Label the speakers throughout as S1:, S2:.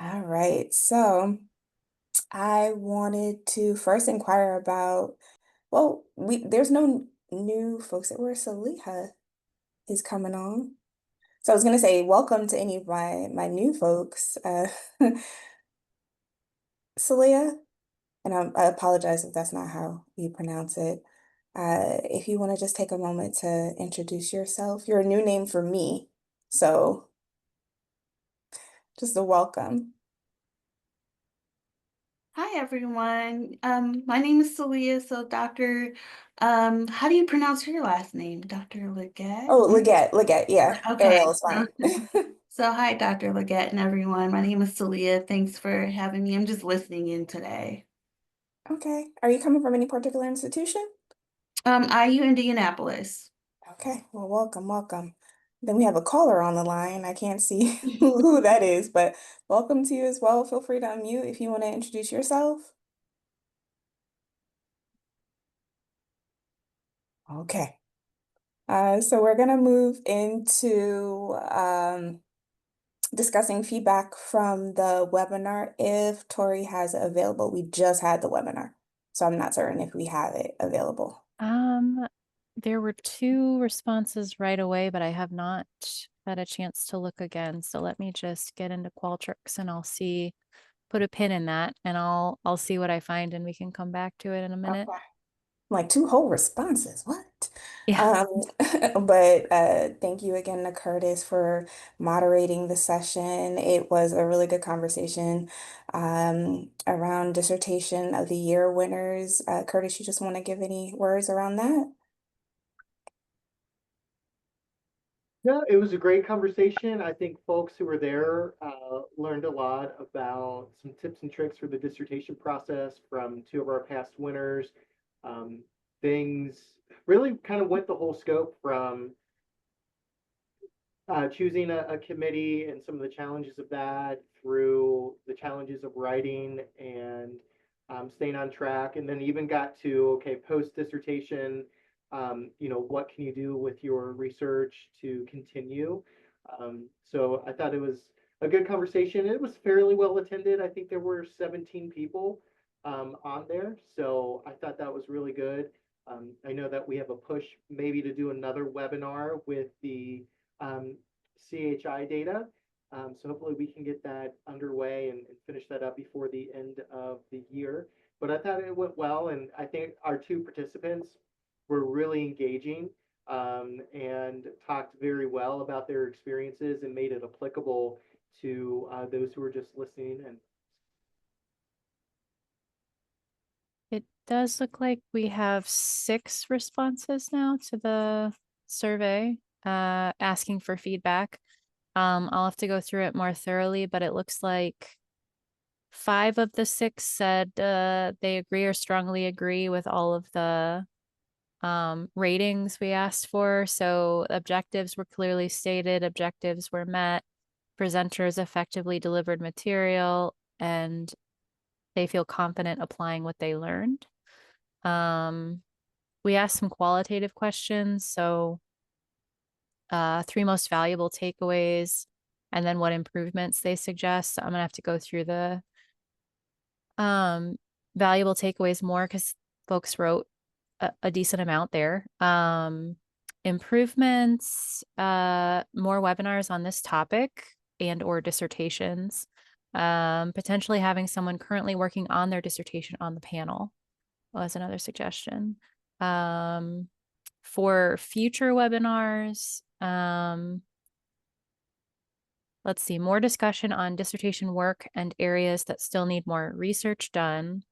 S1: All right. So I wanted to first inquire about, well, there's no new folks at where Saliha is coming on. So I was gonna say welcome to any of my new folks. Saliha, and I apologize if that's not how you pronounce it. If you want to just take a moment to introduce yourself, you're a new name for me, so just a welcome.
S2: Hi everyone. My name is Celia. So Dr. How do you pronounce your last name? Dr. Leggett?
S1: Oh, Leggett, yeah,
S2: Okay.
S1: Ariel is fine.
S2: So hi Dr. Leggett and everyone. My name is Celia. Thanks for having me. I'm just listening in today.
S1: Okay. Are you coming from any particular institution?
S2: IU Indianapolis.
S1: Okay. Well, welcome, welcome. Then we have a caller on the line. I can't see who that is, but welcome to you as well. Feel free to unmute if you want to introduce yourself. Okay. So we're gonna move into discussing feedback from the webinar if Tori has it available. We just had the webinar, so I'm not certain if we have it available.
S3: Um, there were two responses right away, but I have not had a chance to look again. So let me just get into Qualtrics and I'll see, put a pin in that and I'll see what I find and we can come back to it in a minute.
S1: Okay. Like two whole responses. What?
S3: Yeah.
S1: Um, but thank you again to Curtis for moderating the session. It was a really good conversation around dissertation of the year winners. Curtis, you just want to give any words around that?
S4: No, it was a great conversation. I think folks who were there learned a lot about some tips and tricks for the dissertation process from two of our past winners. Um, Things really kind of went the whole scope from choosing a committee and some of the challenges of that through the challenges of writing and staying on track, and then even got to okay, post dissertation, what can you do with your research to continue. So I thought it was a good conversation. It was fairly well attended. I think there were 17 people on there, so I thought that was really good. I know that we have a push maybe to do another webinar with the CHI data. So hopefully we can get that underway and finish that up before the end of the year. But I thought it went well, and I think our two participants were really engaging and talked very well about their experiences and made it applicable to those who are just listening in.
S3: It does look like we have 6 responses now to the survey, asking for feedback. I'll have to go through it more thoroughly, but it looks like 5 of the 6 said they agree or strongly agree with all of the ratings we asked for. So objectives were clearly stated, objectives were met, presenters effectively delivered material, and they feel confident applying what they learned. We asked some qualitative questions. So 3 most valuable takeaways, and then what improvements they suggest. So I'm gonna have to go through the valuable takeaways more because folks wrote a decent amount there. Improvements, more webinars on this topic and or dissertations. Potentially having someone currently working on their dissertation on the panel was another suggestion. For future webinars, let's see, more discussion on dissertation work and areas that still need more research done.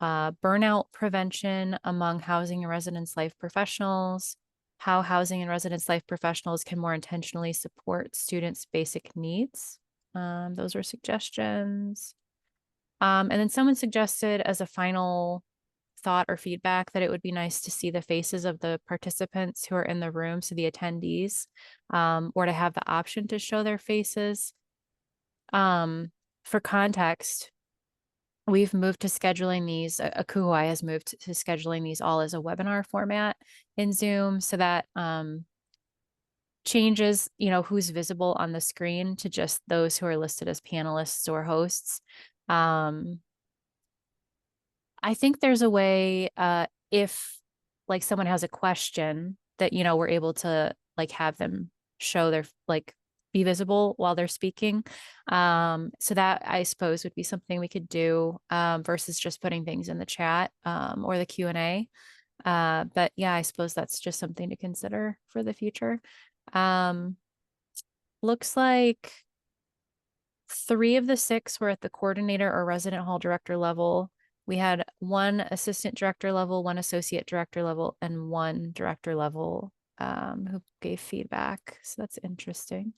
S3: Burnout prevention among housing and residence life professionals, how housing and residence life professionals can more intentionally support students' basic needs. Those were suggestions. And then someone suggested as a final thought or feedback that it would be nice to see the faces of the participants who are in the room, so the attendees, or to have the option to show their faces. For context, we've moved to scheduling these, ACUHO-I has moved to scheduling these all as a webinar format in Zoom so that changes, who's visible on the screen to just those who are listed as panelists or hosts. I think there's a way, if like someone has a question that, we're able to like have them show their like be visible while they're speaking. So that I suppose would be something we could do, versus just putting things in the chat, or the Q&A. But yeah, I suppose that's just something to consider for the future. Looks like 3 of the 6 were at the coordinator or resident hall director level. We had 1 assistant director level, 1 associate director level, and 1 director level, who gave feedback. So that's interesting.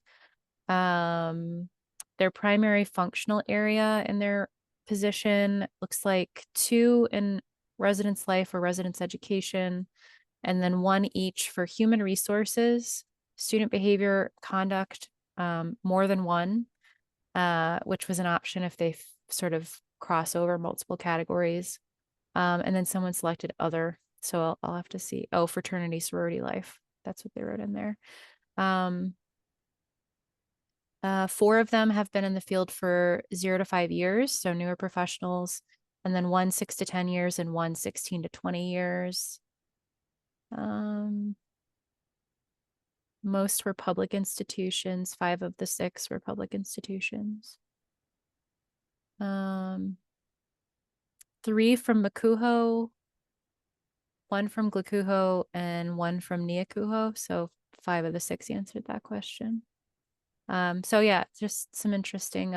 S3: Their primary functional area in their position looks like 2 in residence life or residence education, and then 1 each for human resources, student behavior, conduct, more than 1, which was an option if they sort of cross over multiple categories. And then someone selected other. So I'll have to see. Oh, fraternity, sorority life. That's what they wrote in there. 4 of them have been in the field for 0 to 5 years, so newer professionals, and then 1 6 to 10 years and 1 16 to 20 years. Most were public institutions. 5 of the 6 were public institutions. 3 from ACUHO, 1 from ACUHO, and 1 from ACUHO. So 5 of the 6 answered that question. So yeah, just some interesting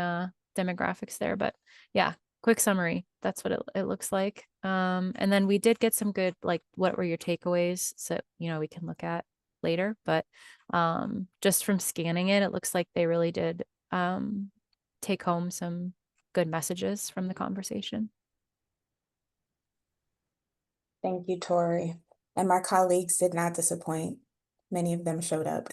S3: demographics there. But yeah, quick summary. That's what it looks like. And then we did get some good, like, what were your takeaways? So, we can look at later. But just from scanning it, it looks like they really did take home some good messages from the conversation.
S1: Thank you, Tori. And my colleagues did not disappoint. Many of them showed up.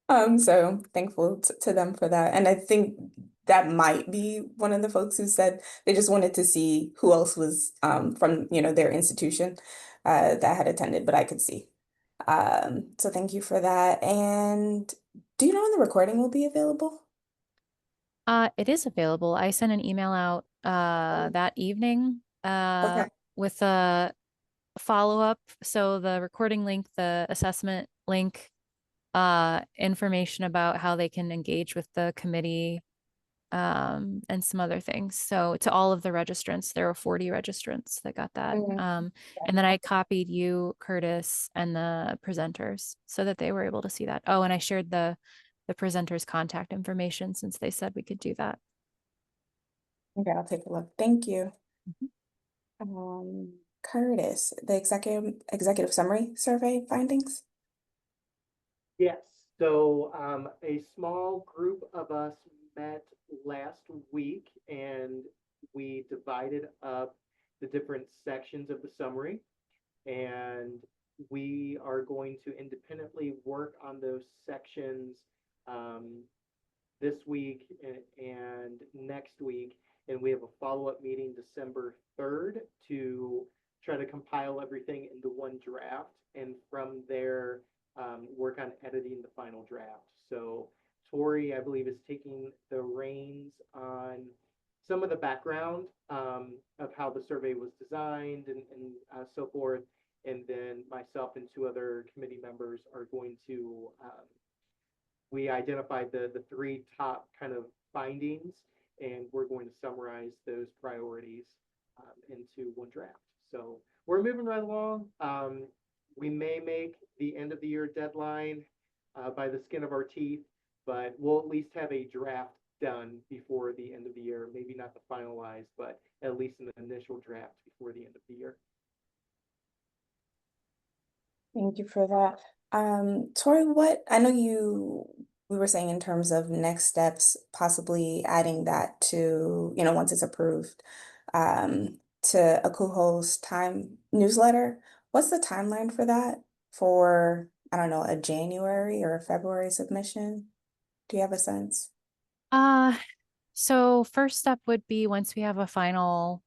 S1: So thankful to them for that. And I think that might be one of the folks who said they just wanted to see who else was from, their institution that had attended, but I could see. So thank you for that. And do you know when the recording will be available?
S3: It is available. I sent an email out that evening
S1: Okay.
S3: with a follow-up. So the recording link, the assessment link, information about how they can engage with the committee, and some other things. So to all of the registrants, there were 40 registrants that got that.
S1: Mhm.
S3: And then I copied you, Curtis, and the presenters so that they were able to see that. Oh, and I shared the presenters' contact information since they said we could do that.
S1: Okay, I'll take a look. Thank you.
S3: Mhm.
S1: Curtis, the executive summary survey findings.
S4: Yes, so a small group of us met last week and we divided up the different sections of the summary, and we are going to independently work on those sections this week and next week. And we have a follow-up meeting December 3rd to try to compile everything into one draft, and from there work on editing the final draft. So Tori, I believe, is taking the reins on some of the background of how the survey was designed and so forth. And then myself and 2 other committee members are going to we identified the 3 top kind of findings, and we're going to summarize those priorities into one draft. So we're moving right along. We may make the end of the year deadline by the skin of our teeth, but we'll at least have a draft done before the end of the year. Maybe not the finalized, but at least an initial draft before the end of the year.
S1: Thank you for that. Tori, what I know we were saying in terms of next steps, possibly adding that to, once it's approved, to ACUHO's time newsletter. What's the timeline for that? For, I don't know, a January or a February submission? Do you have a sense?
S3: So first step would be once we have a final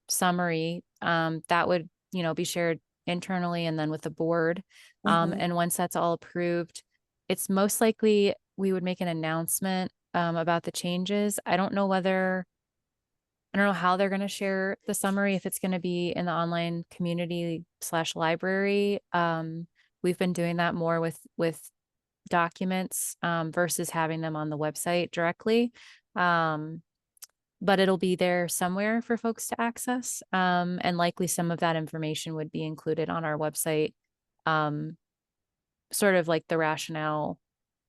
S3: summary, that would, be shared internally and then with the board.
S1: Mhm.
S3: And once that's all approved, it's most likely we would make an announcement about the changes. I don't know how they're going to share the summary, if it's going to be in the online community / library. We've been doing that more with documents versus having them on the website directly. But it'll be there somewhere for folks to access. And likely some of that information would be included on our website. Sort of like the rationale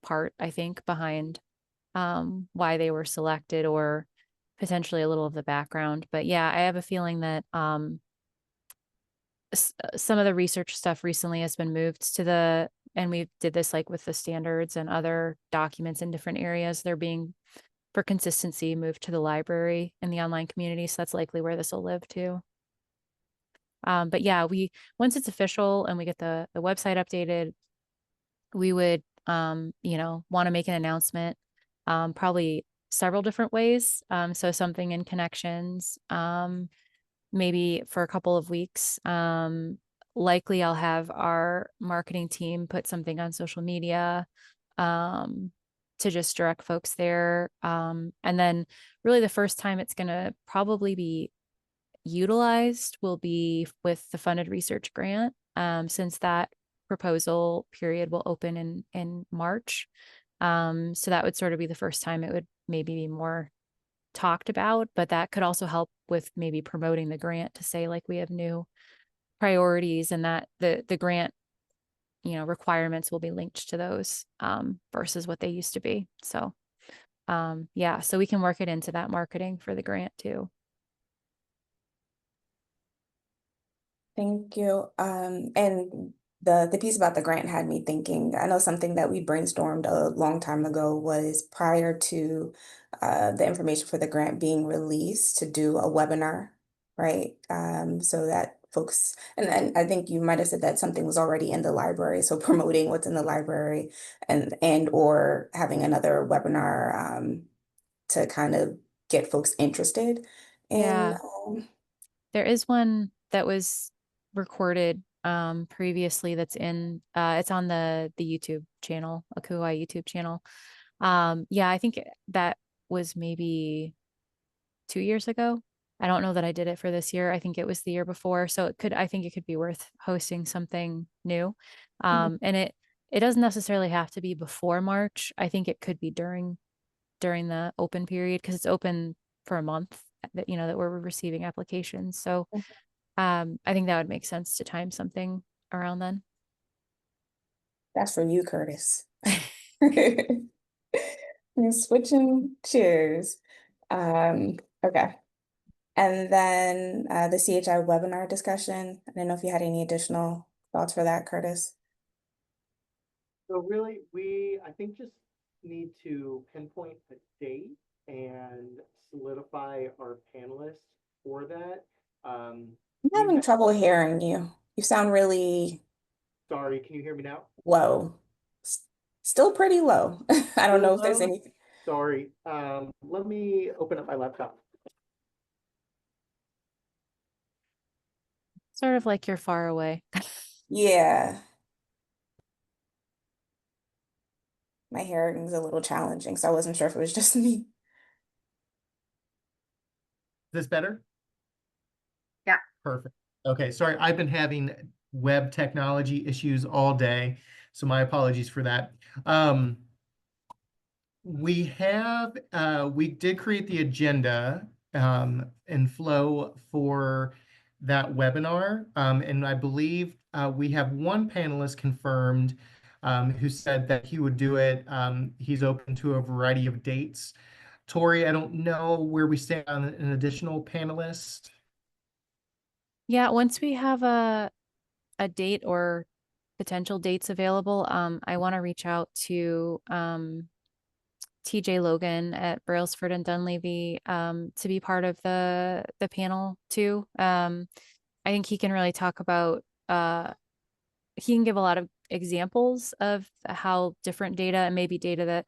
S3: part, I think, behind why they were selected, or potentially a little of the background. But yeah, I have a feeling that some of the research stuff recently has been moved to and we did this like with the standards and other documents in different areas. They're being, for consistency, moved to the library and the online community. So that's likely where this will live too. But yeah, once it's official and we get the website updated, we would, want to make an announcement, probably several different ways. So something in connections, maybe for a couple of weeks. Likely I'll have our marketing team put something on social media, to just direct folks there. And then really the first time it's going to probably be utilized will be with the funded research grant, since that proposal period will open in March. So that would sort of be the first time it would maybe be more talked about, but that could also help with maybe promoting the grant, to say like we have new priorities and that the grant, requirements will be linked to those, versus what they used to be. So yeah, so we can work it into that marketing for the grant too.
S1: Thank you. And the piece about the grant had me thinking. I know something that we brainstormed a long time ago was, prior to the information for the grant being released, to do a webinar, right? So that folks, and I think you might have said that something was already in the library, so promoting what's in the library, and or having another webinar to kind of get folks interested in.
S3: Yeah, there is one that was recorded previously that's it's on the YouTube channel, ACUHO-I YouTube channel. Yeah, I think that was maybe 2 years ago. I don't know that I did it for this year. I think it was the year before. So I think it could be worth hosting something new. And it doesn't necessarily have to be before March. I think it could be during the open period, because it's open for a month, that we're receiving applications. So I think that would make sense to time something around then.
S1: That's for you, Curtis. We're switching chairs. Okay. And then the CHI webinar discussion. I don't know if you had any additional thoughts for that, Curtis.
S4: So really, I think just need to pinpoint a date and solidify our panelists for that.
S1: I'm
S4: We
S1: having
S4: had,
S1: trouble hearing you. You sound really
S4: sorry, can you hear me now?
S1: low. S- Still pretty low. I don't
S4: Still
S1: know if there's
S4: low?
S1: anything.
S4: Sorry. Let me open up my laptop.
S3: Sort of like you're far away.
S1: Yeah, my hearing is a little challenging, so I wasn't sure if it was just me.
S4: Is this better? Yeah. Perfect. Okay, sorry, I've been having web technology issues all day, so my apologies for that. We did create the agenda and flow for that webinar. And I believe we have one panelist confirmed who said that he would do it. He's open to a variety of dates. Tori, I don't know where we stand on an additional panelist.
S3: Yeah, once we have a date or potential dates available, I want to reach out to TJ Logan at Brailsford and Dunleavy to be part of the panel too. I think he can really talk about he can give a lot of examples of how different data, and maybe data that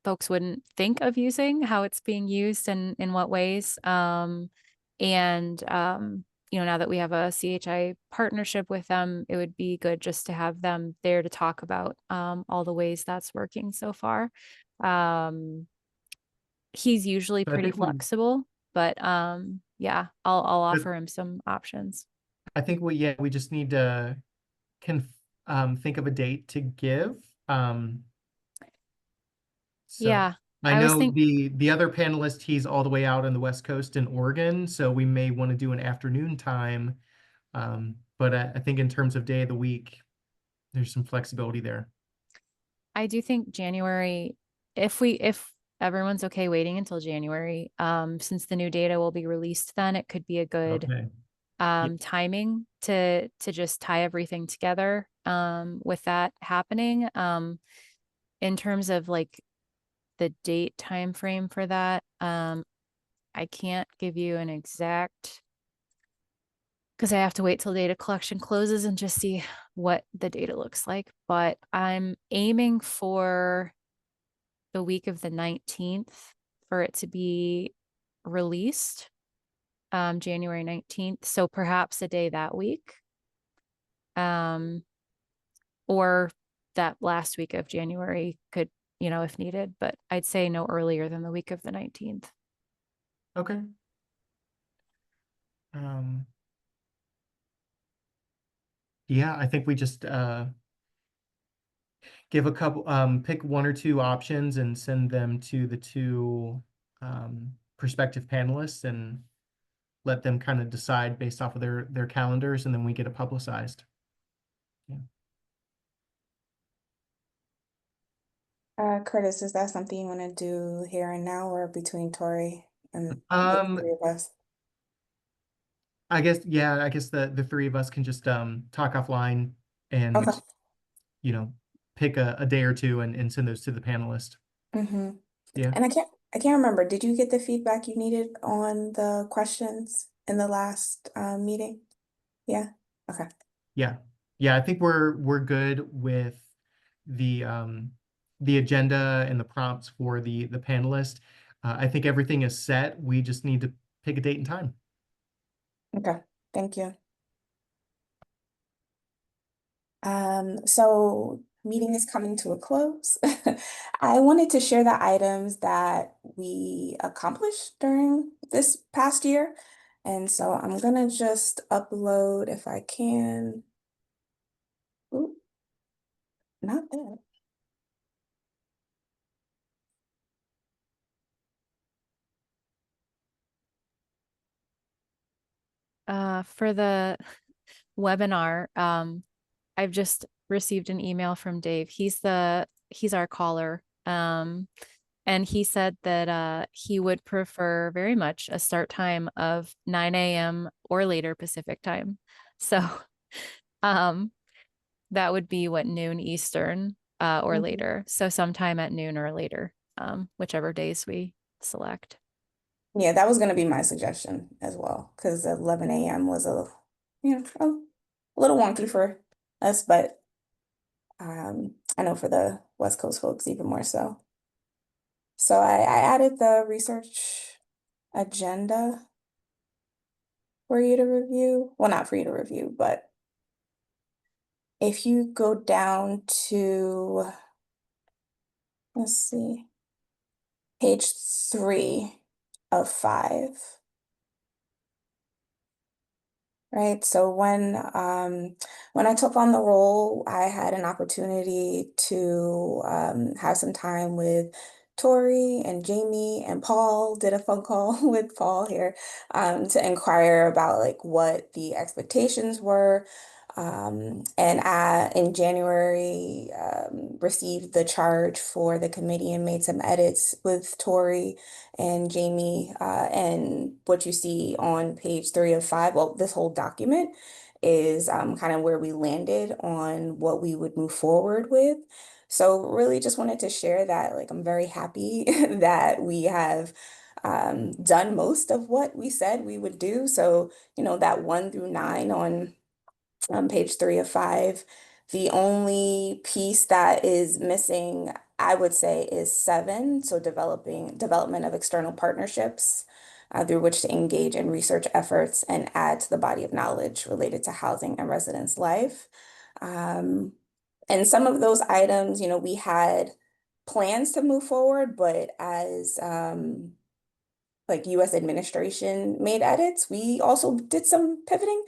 S3: folks wouldn't think of using, how it's being used and in what ways. And now that we have a CHI partnership with them, it would be good just to have them there to talk about all the ways that's working so far. He's usually
S4: So I
S3: pretty
S4: think we,
S3: flexible, but yeah, I'll
S4: but
S3: offer him some options.
S4: I think we just need to can think of a date to give. Um, so
S3: Yeah,
S4: I
S3: I was
S4: know
S3: think
S4: the other panelist, he's all the way out on the West Coast in Oregon, so we may want to do an afternoon time. But I think in terms of day of the week, there's some flexibility there.
S3: I do think January, if everyone's okay waiting until January, since the new data will be released then, it could be a good
S4: Okay. Yeah.
S3: timing to just tie everything together with that happening. In terms of like the date time frame for that, I can't give you an exact because I have to wait till data collection closes and just see what the data looks like. But I'm aiming for the week of the 19th for it to be released, January 19th. So perhaps a day that week, or that last week of January could, if needed, but I'd say no earlier than the week of the 19th.
S4: Okay. Um, yeah, I think we just give a couple, pick one or two options and send them to the two prospective panelists and let them kind of decide based off of their calendars, and then we get it publicized. Yeah.
S1: Curtis, is that something you want to do here and now or between Tori and the
S4: Um,
S1: three of us?
S4: I guess, yeah, I guess the three of us can just talk offline
S1: Okay.
S4: and, pick a day or two and send those to the panelist.
S1: Mm-hmm.
S4: Yeah.
S1: And I can't remember. Did you get the feedback you needed on the questions in the last meeting? Yeah. Okay.
S4: Yeah. Yeah, I think we're good with the agenda and the prompts for the panelist. I think everything is set. We just need to pick a date and time.
S1: Okay. Thank you. So meeting is coming to a close. I wanted to share the items that we accomplished during this past year. And so I'm gonna just upload if I can. Ooh, not that.
S3: For the webinar, I've just received an email from Dave. He's our caller. And he said that he would prefer very much a start time of 9 a.m. or later Pacific time. So um that would be what, noon Eastern or
S1: Mhm.
S3: later. So sometime at noon or later, whichever days we select.
S1: Yeah, that was gonna be my suggestion as well, because 11 a.m. was a little wonky for us, but I know for the West Coast folks even more so. So I added the research agenda for you to review. Well, not for you to review, but if you go down to, let's see, page 3 of 5. Right. So when I took on the role, I had an opportunity to have some time with Tori and Jamie and Paul. Did a phone call with Paul here to inquire about like what the expectations were. And I, in January, received the charge for the committee and made some edits with Tori and Jamie, and what you see on page 3 of 5, well, this whole document is kind of where we landed on what we would move forward with. So really just wanted to share that, like, I'm very happy that we have done most of what we said we would do. So, that 1 through 9 on page 3 of 5. The only piece that is missing, I would say, is 7. So development of external partnerships. through which to engage in research efforts and add to the body of knowledge related to housing and residence life. Um, and some of those items, we had plans to move forward, but as like US administration made edits, we also did some pivoting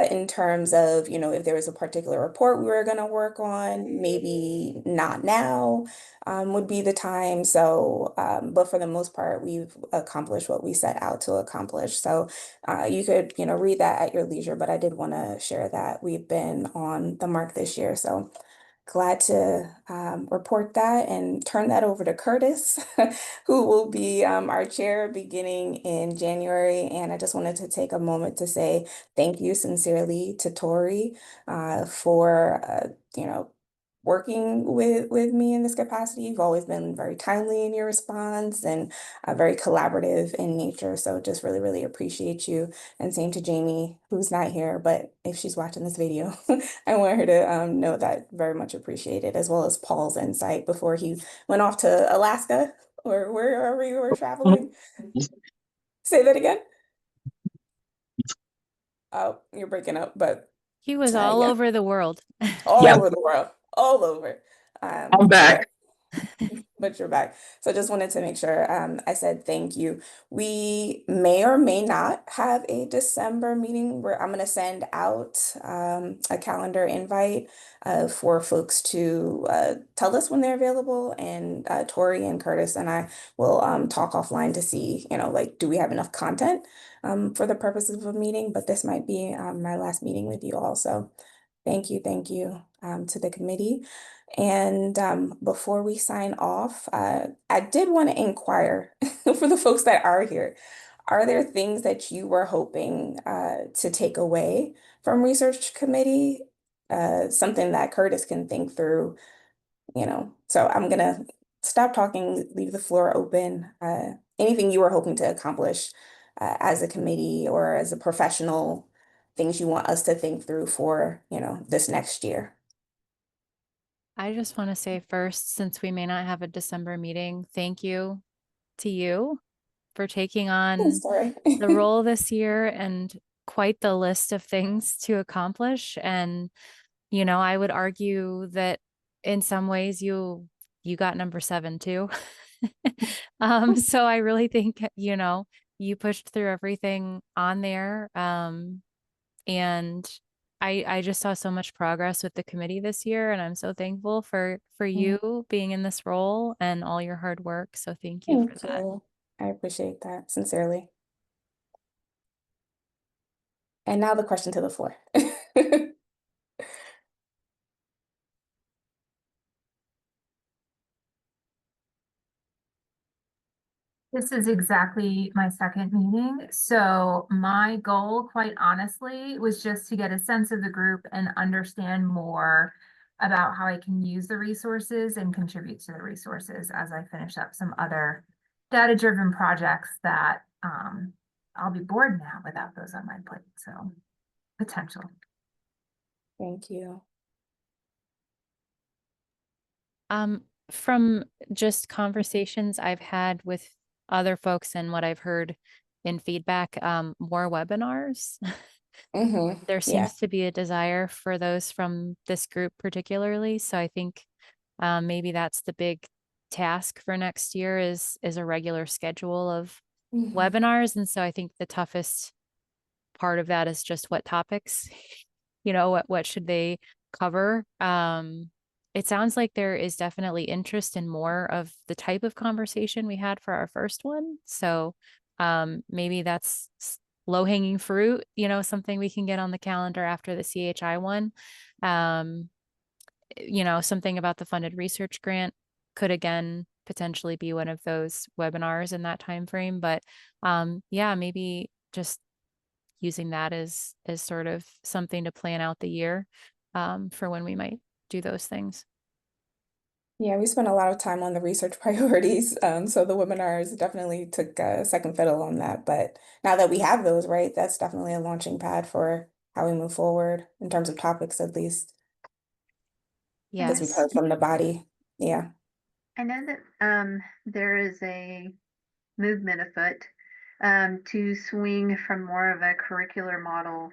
S1: in terms of, if there was a particular report we were going to work on, maybe not now would be the time. So, but for the most part, we've accomplished what we set out to accomplish. So you could, read that at your leisure, but I did want to share that we've been on the mark this year. So glad to report that and turn that over to Curtis, who will be our chair beginning in January. And I just wanted to take a moment to say thank you sincerely to Tori for, working with me in this capacity. You've always been very timely in your response and very collaborative in nature. So just really, really appreciate you. And same to Jamie, who's not here, but if she's watching this video, I want her to know that very much appreciated, as well as Paul's insight before he went off to Alaska or wherever we were traveling. Say that again. Oh, you're breaking up, but
S3: He was all
S1: yeah,
S3: over the world.
S1: all
S5: Yeah,
S1: over the world, all over.
S5: I'm
S1: So yeah,
S5: back.
S1: but you're back. So just wanted to make sure I said thank you. We may or may not have a December meeting where I'm going to send out a calendar invite for folks to tell us when they're available. And Tori and Curtis and I will talk offline to see, like, do we have enough content for the purposes of a meeting? But this might be my last meeting with you all. So thank you to the committee. And before we sign off, I did want to inquire for the folks that are here, are there things that you were hoping to take away from research committee? Something that Curtis can think through, So I'm gonna stop talking, leave the floor open. Anything you were hoping to accomplish as a committee or as a professional, things you want us to think through for, this next year.
S3: I just want to say first, since we may not have a December meeting, thank you to you for taking
S1: Oh,
S3: on
S1: sorry.
S3: the role this year and quite the list of things to accomplish. And, I would argue that in some ways you got number 7 too. So I really think, you pushed through everything on there. And I just saw so much progress with the committee this year, and I'm so thankful for
S1: Mm,
S3: you being in this role and all your hard work. So thank you for
S1: thank
S3: that.
S1: you. I appreciate that sincerely. And now the question to the floor.
S6: This is exactly my second meeting. So my goal, quite honestly, was just to get a sense of the group and understand more about how I can use the resources and contribute to the resources as I finish up some other data-driven projects that I'll be bored now without those on my plate. So potential.
S1: Thank you.
S3: From just conversations I've had with other folks and what I've heard in feedback, more webinars. There
S1: Yeah.
S3: seems to be a desire for those from this group particularly. So I think maybe that's the big task for next year is a regular schedule of
S1: Mhm.
S3: webinars. And so I think the toughest part of that is just what topics, what should they cover? It sounds like there is definitely interest in more of the type of conversation we had for our first one. So maybe that's low-hanging fruit, something we can get on the calendar after the CHI one. Um, something about the funded research grant could again potentially be one of those webinars in that time frame. But yeah, maybe just using that as sort of something to plan out the year for when we might do those things.
S1: Yeah, we spent a lot of time on the research priorities. So the webinars definitely took second fiddle on that. But now that we have those, right, that's definitely a launching pad for how we move forward in terms of topics, at least, as we've
S3: Yes.
S1: heard from the body. Yeah.
S7: I know that there is a movement afoot
S5: to swing from more of a curricular model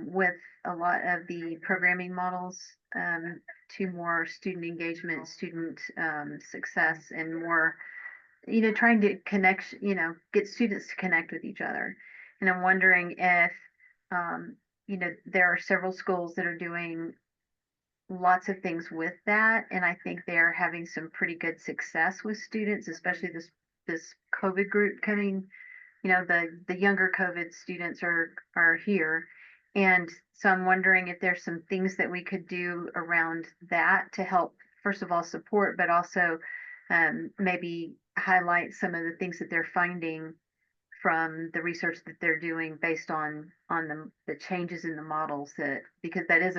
S5: with a lot of the programming models to more student engagement, student success, and more, trying to connect, get students to connect with each other. And I'm wondering if, there are several schools that are doing lots of things with that, and I think they're having some pretty good success with students, especially this COVID group coming. The younger COVID students are here, and so I'm wondering if there's some things that we could do around that to help, first of all, support, but also maybe highlight some of the things that they're finding from the research that they're doing based on the changes in the models, because that is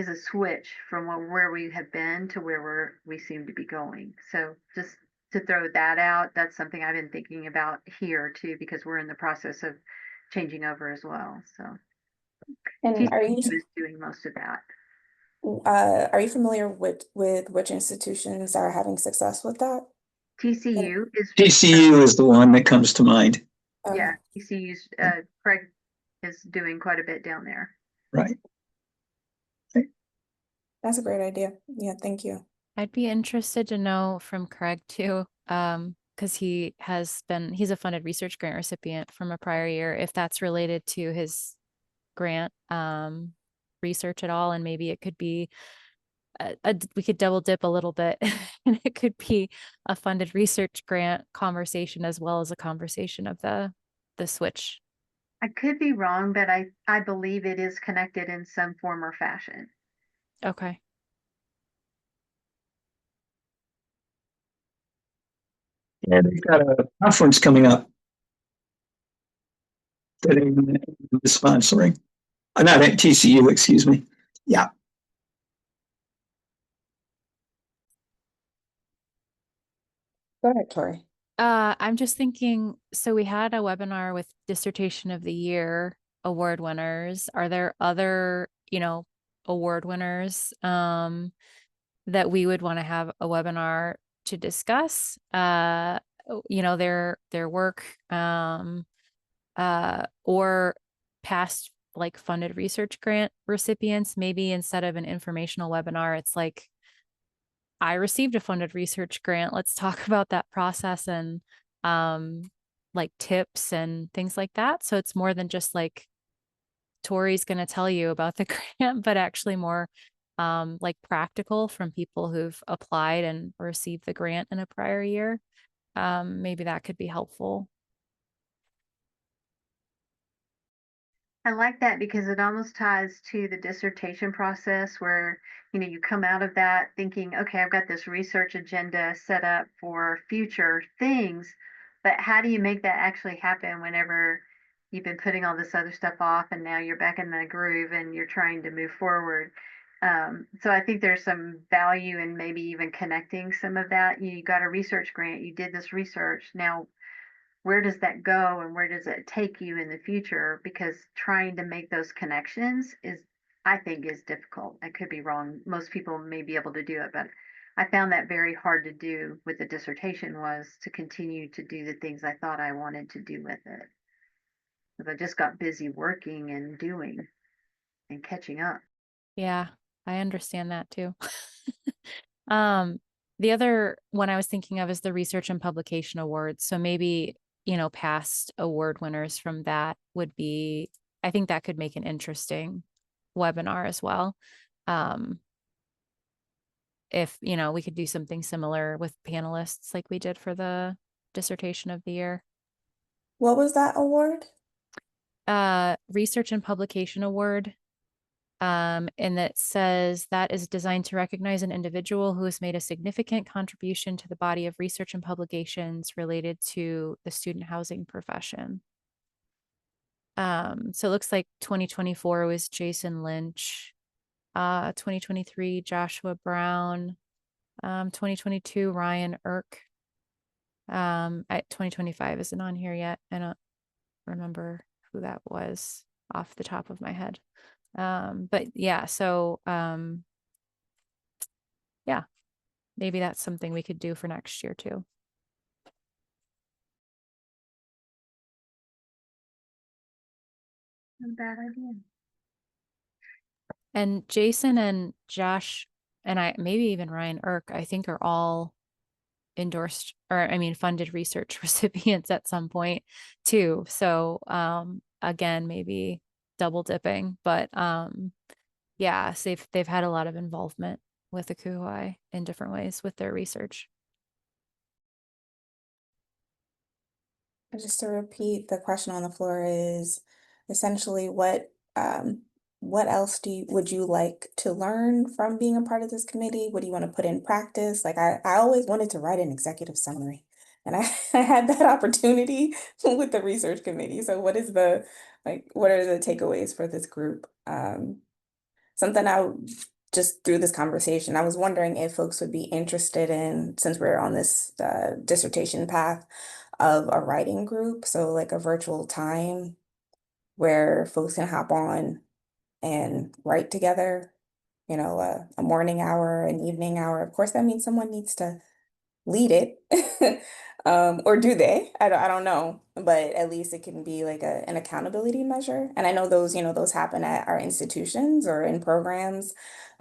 S5: a switch from where we have been to where we seem to be going. So just to throw that out, that's something I've been thinking about here too, because we're in the process of changing over as well. So
S1: And
S5: TCU is doing most of that.
S1: are you familiar with which institutions are having success with that?
S5: TCU is
S7: TCU is the one that comes to mind.
S5: yeah, TCU's Craig is doing quite a bit down there.
S7: Right.
S1: That's a great idea. Yeah, thank you.
S3: I'd be interested to know from Craig too, because he's a funded research grant recipient from a prior year, if that's related to his grant research at all, and maybe it could be we could double dip a little bit and it could be a funded research grant conversation as well as a conversation of the switch.
S5: I could be wrong, but I believe it is connected in some form or fashion.
S3: Okay.
S7: Yeah, they've got a conference coming up that is sponsoring. Not at TCU, excuse me. Yeah.
S1: Go ahead, Tori.
S3: I'm just thinking, so we had a webinar with dissertation of the year award winners. Are there other, award winners that we would want to have a webinar to discuss their work or past like funded research grant recipients? Maybe instead of an informational webinar, it's like, I received a funded research grant. Let's talk about that process and like tips and things like that. So it's more than just like Tori's going to tell you about the grant, but actually more like practical from people who've applied and received the grant in a prior year. Maybe that could be helpful.
S5: I like that because it almost ties to the dissertation process where, you come out of that thinking, okay, I've got this research agenda set up for future things, but how do you make that actually happen whenever you've been putting all this other stuff off and now you're back in the groove and you're trying to move forward? So I think there's some value in maybe even connecting some of that. You got a research grant, you did this research. Now, where does that go and where does it take you in the future? Because trying to make those connections I think is difficult. I could be wrong. Most people may be able to do it, but I found that very hard to do with the dissertation, was to continue to do the things I thought I wanted to do with it. Because I just got busy working and doing and catching up.
S3: Yeah, I understand that too. The other one I was thinking of is the Research and Publication Awards. So maybe, past award winners from that would be, I think that could make an interesting webinar as well. If, we could do something similar with panelists like we did for the dissertation of the year.
S1: What was that award?
S3: Research and Publication Award. And that says that is designed to recognize an individual who has made a significant contribution to the body of research and publications related to the student housing profession. So it looks like 2024 was Jason Lynch, 2023 Joshua Brown, 2022 Ryan Irk. At 2025 isn't on here yet. I don't remember who that was off the top of my head. But yeah, so yeah, maybe that's something we could do for next year too.
S5: Not a bad idea.
S3: And Jason and Josh and I, maybe even Ryan Irk, I think are all endorsed or I mean funded research recipients at some point too. So again, maybe double dipping, but yeah, so they've had a lot of involvement with the ACUHO-I in different ways with their research.
S1: Just to repeat, the question on the floor is essentially what else would you like to learn from being a part of this committee? What do you want to put in practice? Like I always wanted to write an executive summary, and I, I had that opportunity with the research committee. So what are the takeaways for this group? Something just through this conversation, I was wondering if folks would be interested in, since we're on this dissertation path, of a writing group. So like a virtual time where folks can hop on and write together, a morning hour, an evening hour. Of course, that means someone needs to lead it. Or do they? I don't know, but at least it can be like an accountability measure. And I know those happen at our institutions or in programs.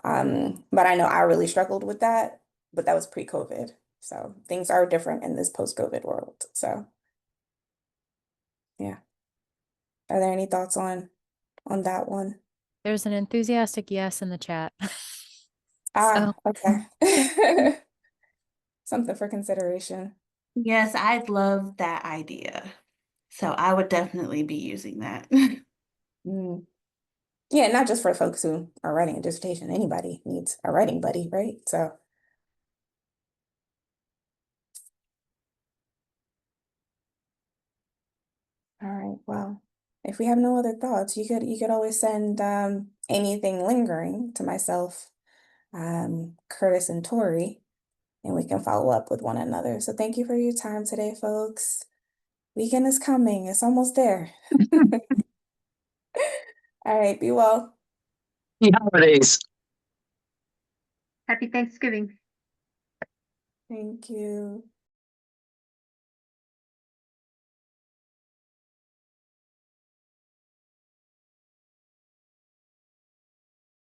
S1: But I know I really struggled with that, but that was pre-COVID. So things are different in this post-COVID world. So yeah. Are there any thoughts on that one?
S3: There's an enthusiastic yes in the chat.
S1: Ah,
S3: So yeah.
S1: okay. Something for consideration.
S2: Yes, I'd love that idea. So I would definitely be using that.
S1: Mm. Yeah, not just for folks who are writing a dissertation. Anybody needs a writing buddy, right? So, all right. Well, if we have no other thoughts, you could always send anything lingering to myself, Curtis and Tori, and we can follow up with one another. So thank you for your time today, folks. Weekend is coming. It's almost there. All right, be well.
S7: Happy holidays.
S5: Happy Thanksgiving.
S1: Thank you.